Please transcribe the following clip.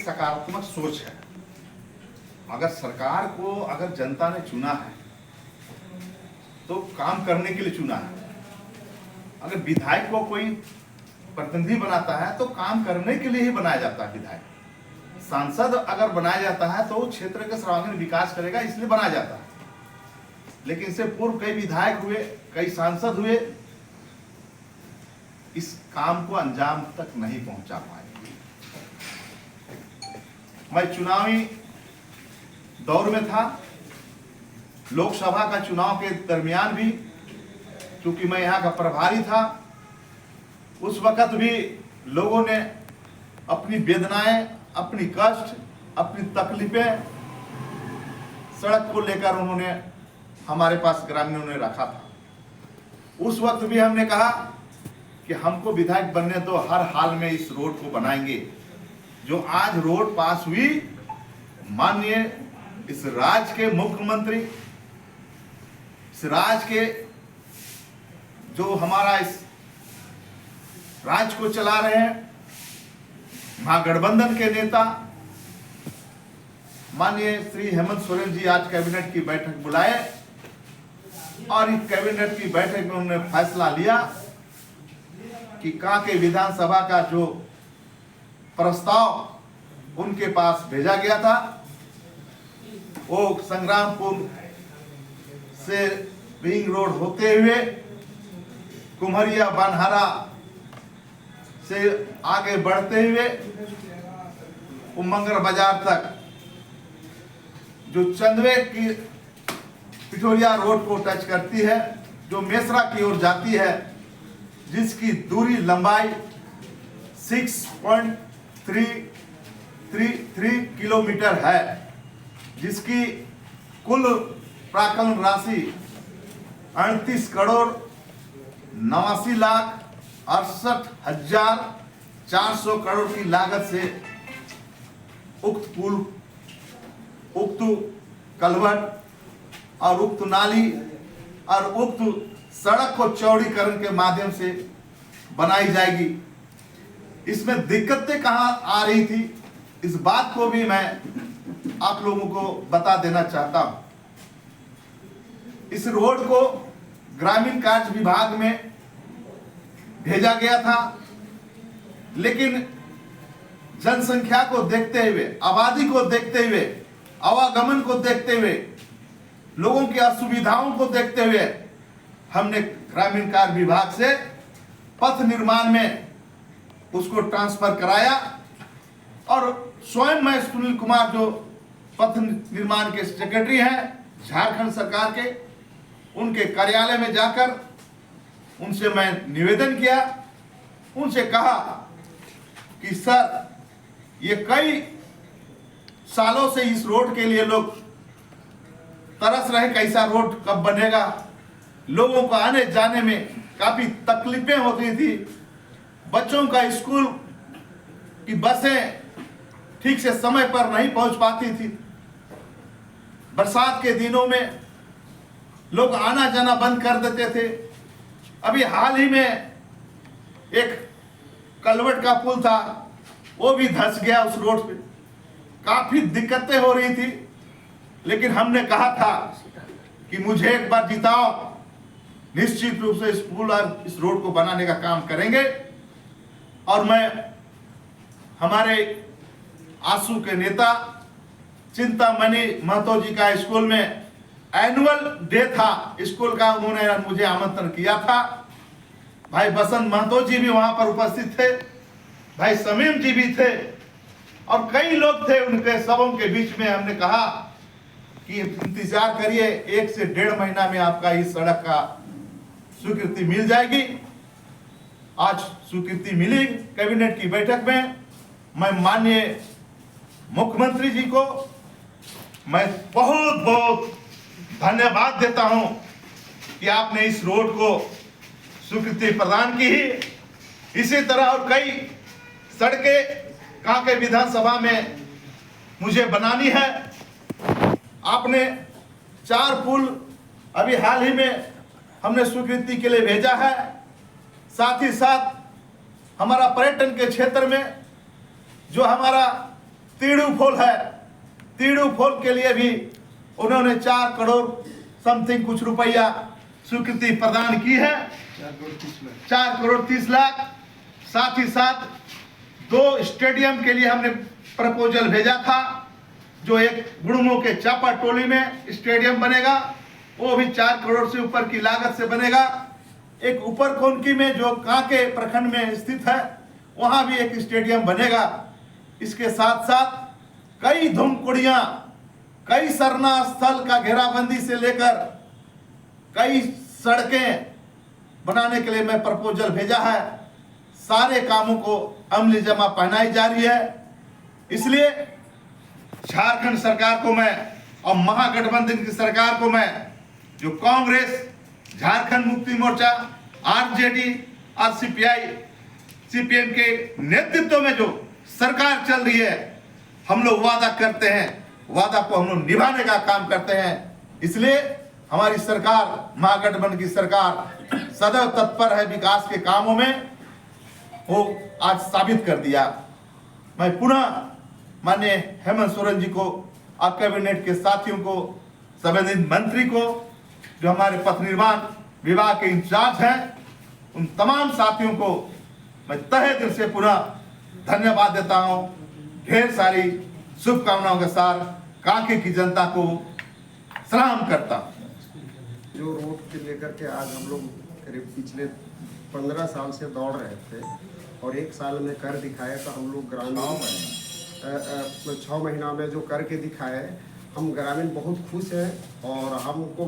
सकारात्मक सोच है। अगर सरकार को अगर जनता ने चुना है तो काम करने के लिए चुना है। अगर विधायक को कोई प्रतिनिधि बनाता है तो काम करने के लिए ही बनाया जाता है। विधायक सांसद अगर बनाया जाता है तो क्षेत्र के सर्वांगीण विकास करेगा, इसलिए बनाया जाता है। लेकिन इससे पूर्व कई विधायक हुए, कई सांसद हुए, इस काम को अंजाम तक नहीं पहुंचा पाए। मैं चुनावी दौर में था, लोकसभा का चुनाव के दरमियान भी, क्योंकि मैं यहाँ का प्रभारी था, उस वक्त भी लोगों ने अपनी वेदनाएं, अपनी कष्ट, अपनी तकलीफें सड़क को लेकर उन्होंने हमारे पास ग्रामीणों ने रखा था। उस वक्त भी हमने कहा कि हमको विधायक बनने दो, हर हाल में इस रोड को बनाएंगे। जो आज रोड पास हुई, माननीय इस राज्य के मुख्यमंत्री, इस राज्य के जो हमारा इस राज्य को चला रहे हैं, महागठबंधन के नेता माननीय श्री हेमंत सोरेन जी आज कैबिनेट की बैठक बुलाए और इस कैबिनेट की बैठक में उन्होंने फैसला लिया कि कांके विधानसभा का जो प्रस्ताव उनके पास भेजा गया था, वो संग्रामपुर से रिंग रोड होते हुए कुम्हरिया बनहरा से आगे बढ़ते हुए उमंगर बाजार तक जो चंदवे की पिठोरिया रोड को टच करती है, जो मेसरा की ओर जाती है, जिसकी दूरी लंबाई 6.333 किलोमीटर है, जिसकी कुल प्राकलन राशि 38,89,68,400 करोड़ की लागत से उक्त पुल, उक्त कलवट और उक्त नाली और उक्त सड़क को चौड़ीकरण के माध्यम से बनाई जाएगी। इसमें दिक्कतें कहां आ रही थी, इस बात को भी मैं आप लोगों को बता देना चाहता हूं। इस रोड को ग्रामीण कार्य विभाग में भेजा गया था, लेकिन जनसंख्या को देखते हुए, आबादी को देखते हुए, आवागमन को देखते हुए, लोगों की असुविधाओं को देखते हुए हमने ग्रामीण कार्य विभाग से पथ निर्माण में उसको ट्रांसफर कराया और स्वयं मैं सुनील कुमार जो पथ निर्माण के सेक्रेटरी हैं झारखंड सरकार के, उनके कार्यालय में जाकर उनसे मैं निवेदन किया, उनसे कहा कि सर, ये कई सालों से इस रोड के लिए लोग तरस रहे, कैसा रोड कब बनेगा। लोगों को आने जाने में काफी तकलीफें होती थी, बच्चों का स्कूल की बसें ठीक से समय पर नहीं पहुंच पाती थी, बरसात के दिनों में लोग आना जाना बंद कर देते थे। अभी हाल ही में एक कलवट का पुल था, वो भी धंस गया उस रोड पे, काफी दिक्कतें हो रही थी। लेकिन हमने कहा था कि मुझे एक बार जिताओ, निश्चित रूप से इस पुल और इस रोड को बनाने का काम करेंगे। और मैं हमारे आंसू के नेता चिंतामणि महतो जी का स्कूल में एनुअल डे था, स्कूल का, उन्होंने मुझे आमंत्रण किया था। भाई बसंत महतो जी भी वहां पर उपस्थित थे, भाई समीम जी भी थे और कई लोग थे। उनके सबों के बीच में हमने कहा कि इंतजार करिए, 1 से 1.5 महीना में आपका इस सड़क का स्वीकृति मिल जाएगी। आज स्वीकृति मिली कैबिनेट की बैठक में। मैं माननीय मुख्यमंत्री जी को मैं बहुत बहुत धन्यवाद देता हूं कि आपने इस रोड को स्वीकृति प्रदान की ही। इसी तरह और कई सड़कें कांके विधानसभा में मुझे बनानी है। आपने 4 पुल अभी हाल ही में हमने स्वीकृति के लिए भेजा है। साथ ही साथ हमारा पर्यटन के क्षेत्र में जो हमारा तीड़ू फॉल है, तीड़ू फॉल के लिए भी उन्होंने 4 करोड़ समथिंग कुछ रुपया स्वीकृति प्रदान की है, 4 करोड़ 30 लाख। साथ ही साथ 2 स्टेडियम के लिए हमने प्रपोजल भेजा था, जो एक गुड़मो के चापा टोली में स्टेडियम बनेगा, वो भी 4 करोड़ से ऊपर की लागत से बनेगा। एक ऊपर कोनकी में जो कांके प्रखंड में स्थित है, वहां भी एक स्टेडियम बनेगा। इसके साथ साथ कई धूमकुड़ियां, कई सरना स्थल का घेराबंदी से लेकर कई सड़कें बनाने के लिए मैं प्रपोजल भेजा है। सारे कामों को अमली जमा पहनाई जा रही है। इसलिए झारखंड सरकार को मैं और महागठबंधन की सरकार को मैं, जो कांग्रेस, झारखंड मुक्ति मोर्चा, आरजेडी और सीपीएम के नेतृत्व में जो सरकार चल रही है, हम लोग वादा करते हैं, वादा को हम लोग निभाने का काम करते हैं। इसलिए हमारी सरकार, महागठबंधन की सरकार सदैव तत्पर है विकास के कामों में, वो आज साबित कर दिया। मैं पुनः माननीय हेमंत सोरेन जी को और कैबिनेट के साथियों को, संबंधित मंत्री को, जो हमारे पथ निर्माण विभाग के इंचार्ज हैं, उन तमाम साथियों को मैं तहे दिल से पुनः धन्यवाद देता हूं। ढेर सारी शुभकामनाओं के साथ कांके की जनता को सलाम करता हूं। जो रोड के लेकर के आज हम लोग करीब पिछले 15 साल से दौड़ रहे थे और 1 साल में कर दिखाए, तो हम लोग ग्रामीण 6 महीना में जो करके दिखाए, हम ग्रामीण बहुत खुश हैं और हमको